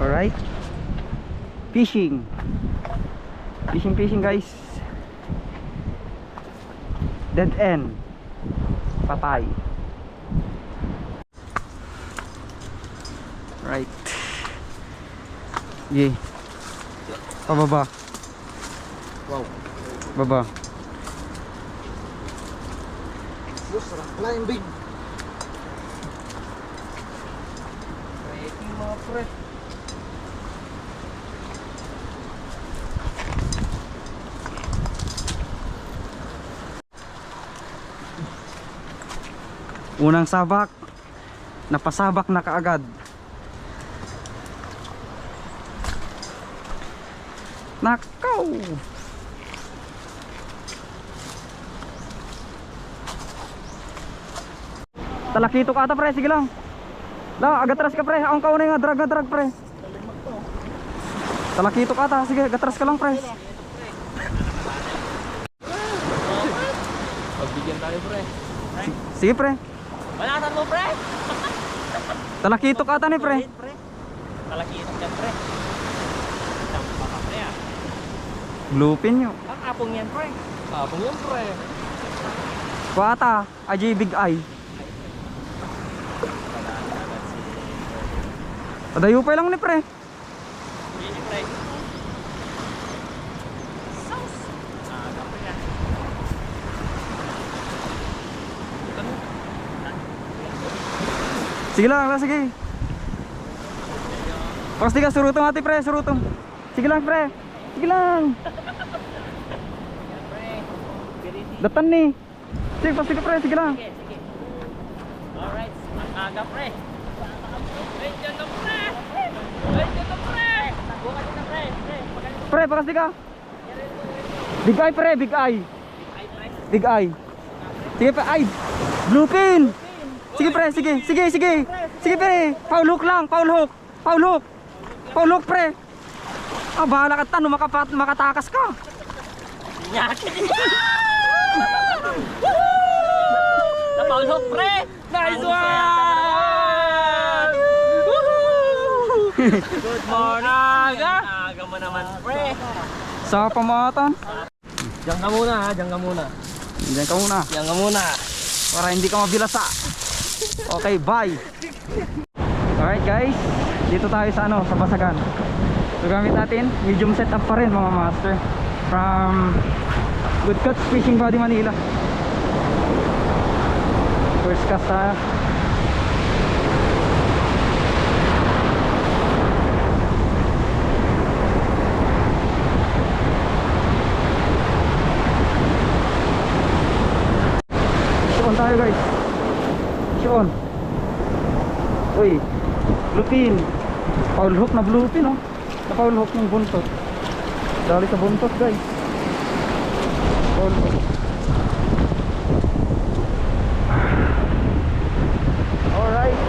Alright. Fishing. Fishing guys. Dead end. Patay. Right. Yay. Pababa. Wow. Baba. Sarap climbing. Rating mga pre. Unang sabak. Napasabak na kaagad. Nakaw. Talakito ka ata pre, sige lang. La, agatras ka pre, akong kaunay nga, drag pre. Talakito ka ata, sige, agatras ka lang pre. Pagbigyan tayo pre. Sige pre. Balatan mo pre. Talakito ka ata ni pre. Talakito ka pre. Tampa ka pre ah. Lupin nyo. Ang apong yan pre. Apong yan pre. Kuata, aji big eye. Padayo pa lang ni pre. Ini pre. Sauce. Kapre yan. Sige lang, sige. Pasti ka surutong ati pre, surutong. Sige lang pre. Sige lang. Datan ni. Sige, pasti ka pre, sige lang. Sige. Alright. Aga pre. Wait dyan na pre. Wait dyan na pre. Buka dyan na pre. Pre, pasti ka. Big eye pre, big eye. Big eye. Sige pre, ay. Blue pin. Sige pre, sige. Sige pre. Foul hook lang, foul hook. Foul hook pre. Ah, bahala ka tan, makatakas ka. Nyakit. Foul hook pre. Nice one. Good morning. Aga mo naman pre. Sa pamatan. Diyan ka muna ha, diyan ka muna. Diyan ka muna. Diyan ka muna. Para hindi ka mabilasa. Okay, bye. Alright guys, dito tayo sa sa Basagan. So gamit natin, medium setup pa rin mga master. From Good Cuts Fishing Body Manila. First cast tayo. Shoon tayo guys. Shoon. Uy, bluefin. Foul hook na bluefin oh. Na foul hook ng buntot. Dali sa buntot guys. Foul hook. Alright.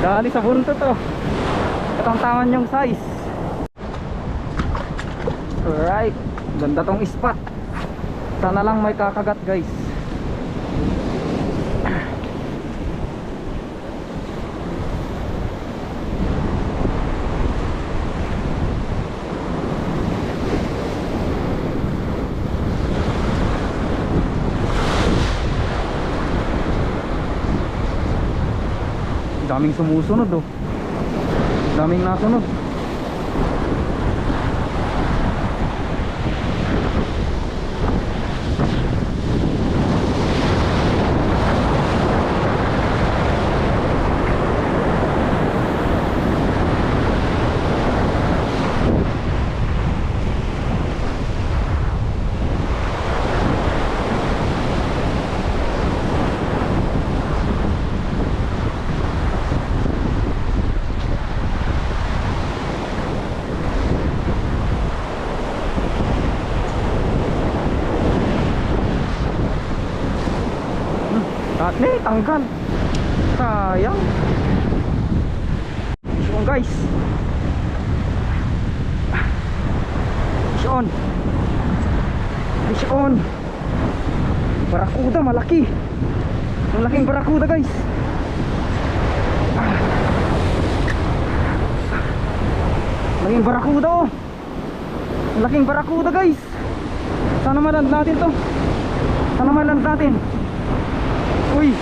Dali sa buntot oh. Katamtaman yung size. Alright. Ganda tong spot. Sana lang may kakagat guys. Daming sumusunod oh. Daming nasunod. Ate, tanggal. Sayang. Shoon guys. Shoon. Shoon. Barakuda malaki. Malaking barakuda guys. Laking barakuda oh. Laking barakuda guys. Sana maland natin to. Sana maland natin. Uy.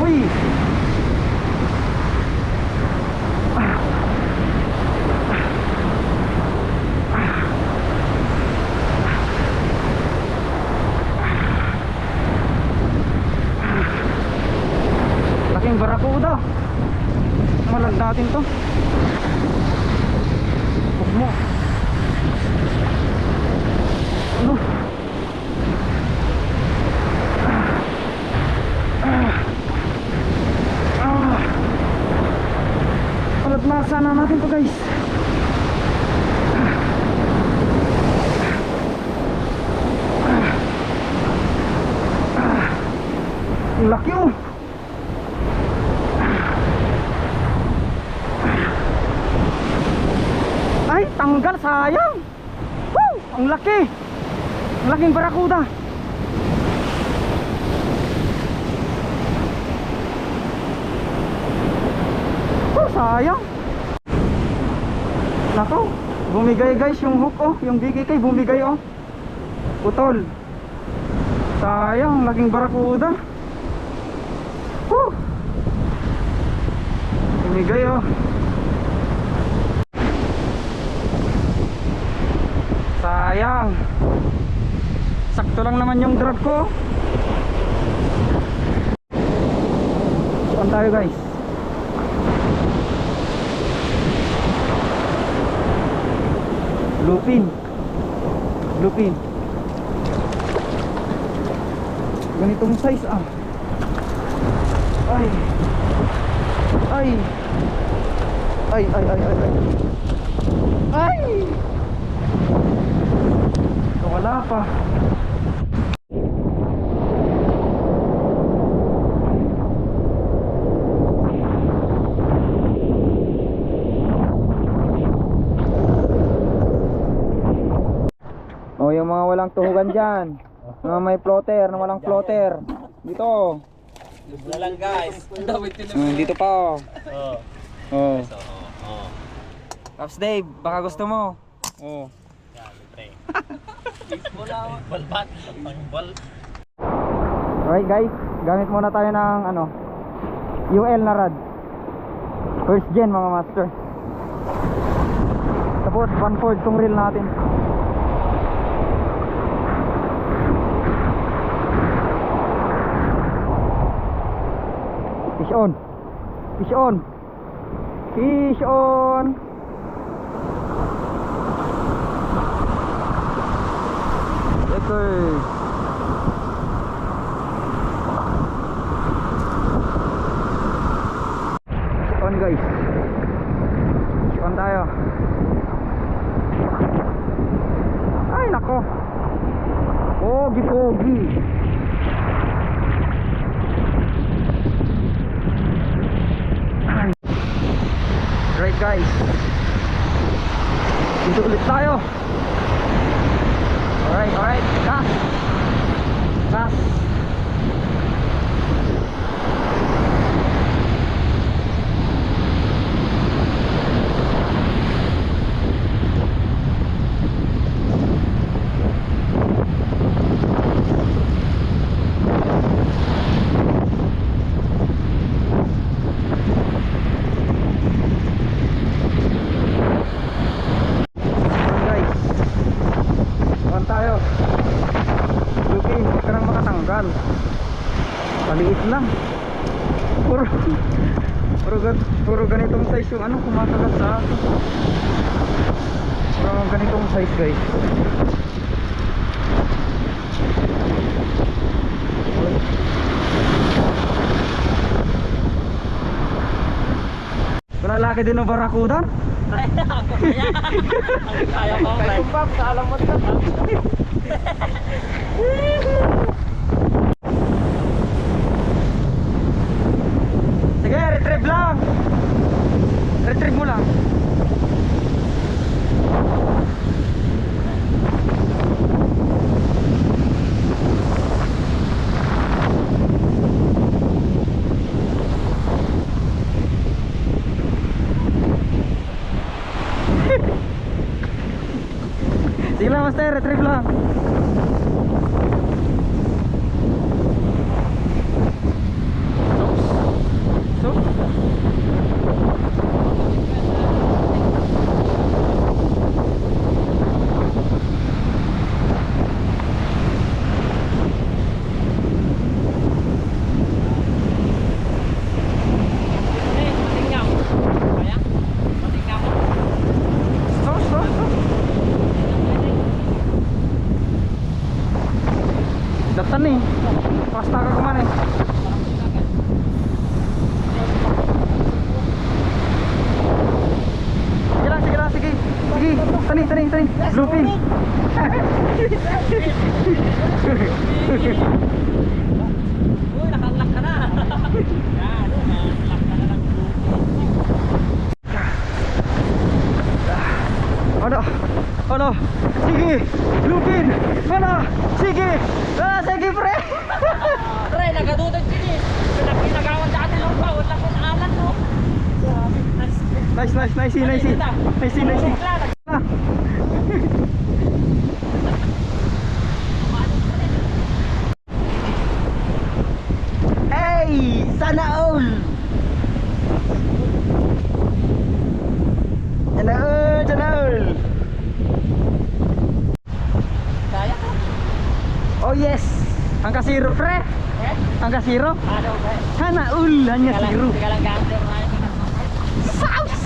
Uy. Laking barakuda. Maland natin to. Huwag mo. Ano? Palatmasa na natin to guys. Ang laki oh. Ay, tanggal, sayang. Woo! Ang laki. Ang laking barakuda. Oh, sayang. Nako, bumigay guys yung hook oh. Yung BKK bumigay oh. Putol. Sayang, laking barakuda. Woo! Bumigay oh. Sayang. Sakto lang naman yung drag ko. Saan tayo guys? Lupin. Lupin. Ganitong size ah. Ay. Ay. Ay ay ay ay ay. Ay. Wala pa. Oh, yung mga walang tuhugan dyan. Mga may floater, na walang floater. Dito. Wala lang guys. Dito pa oh. Oh. Oh. Pops Dave, baka gusto mo. Oh. Balbat. Bal. Alright guys, gamit muna tayo ng ano, UL na rod. First gen mga master. Tapos 1/4 tong reel natin. Fish on. Fish on. Fish on. Okay. On guys. On tayo. Ay nako. Pogi pogi. Right guys. Dito ulit tayo. Alright, alright. Gas. Gas. Maliit lang. Puro ganitong size yung ano kumakagat sa akin. Puro ganitong size guys. Wala laki din ng barakuda. Kaya ko lang. Kumpap sa alamot ka. Sige, retrieve lang. Retrieve mo lang. master, retrieve lang. So, Patinggaw. Kaya? Patinggaw. so. Datan nih. Pasta ka kemana? Sige lang, sige. Sige, tani. Bluefin. Uy, nakalak ka na. Yan, nakalak ka na ng Ano? Sige, bluefin. Mana? Sige. Sige pre. Pre, nagadudod din eh. Pinagawan dati lang pa. Wala kong alam mo. Nice. Hey, sana all. Sana all. Kaya ka? Oh yes. Angka zero pre. Eh? Angka zero. Ano, pre? Sana all hanya Teka lang, zero. teka lang, gante. Saus.